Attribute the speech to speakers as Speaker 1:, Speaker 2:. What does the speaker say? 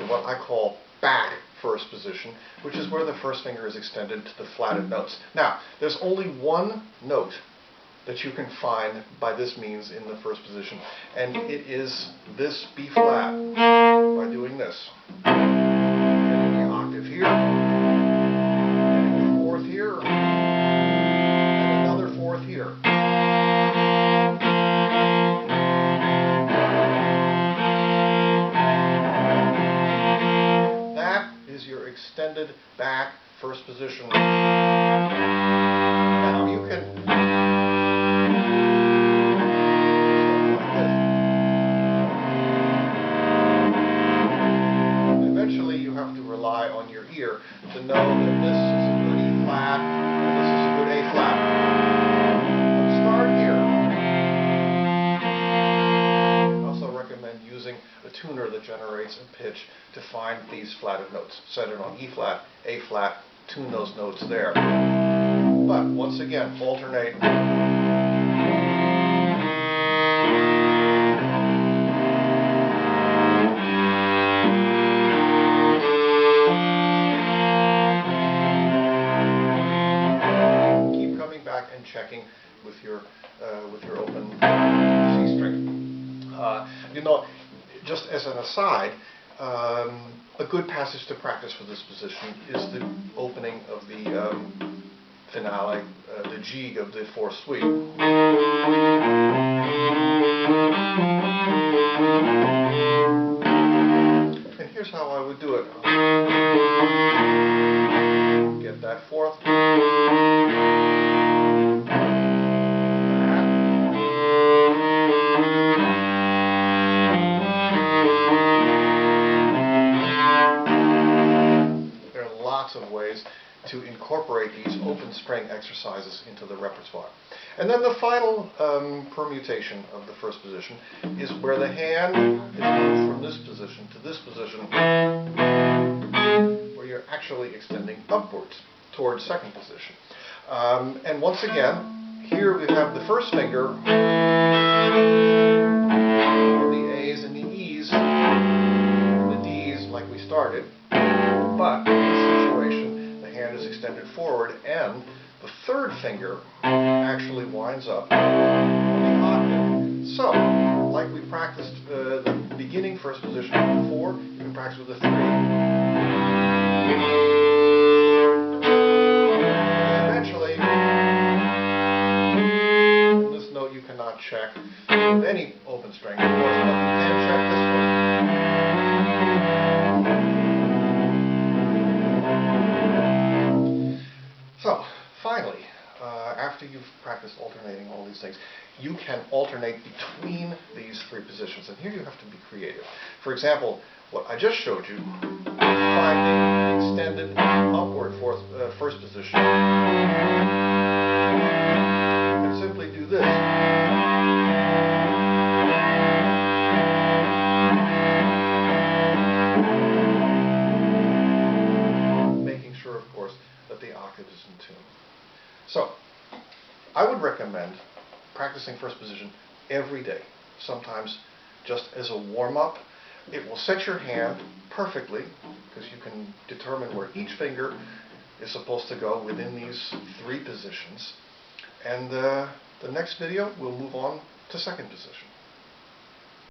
Speaker 1: to what I call back first position, which is where the first finger is extended to the flatted notes. Now, there's only one note that you can find by this means in the first position, and it is this B flat by doing this. Getting the octave here, getting the fourth here, and another fourth here. That is your extended back first position. Now you can on your ear to know that this is a good E flat and this is a good A flat. But start here. I also recommend using a tuner that generates a pitch to find these flatted notes. Set it on E flat, A flat, tune those notes there. But once again, alternate. And checking with your open C string. You know, just as an aside, a good passage to practice for this position is the opening of the finale, the jig of the fourth suite. And here's how I would do it. Get that fourth. Of ways to incorporate these open string exercises into the repertoire. And then the final permutation of the first position is where the hand is moved from this position to this position, where you're actually extending upwards towards second position. And once again, here we have the first finger on the A's and the E's, and the D's like we started, but the hand is extended forward, and the third finger actually winds up on the octave. So, like we practiced the beginning first position with the 4, you can practice with the 3. And eventually, this note you cannot check with any open string, of course, but you can check this one. So, finally, after you've practiced alternating all these things, you can alternate between these three positions. And here you have to be creative. For example, what I just showed you, finding the extended upward first position, you can simply do this. Making sure, of course, that the octave is in tune. So, I would recommend practicing first position every day, sometimes just as a warm-up. It will set your hand perfectly, because you can determine where each finger is supposed to go within these three positions. And the next video, we'll move on to second position.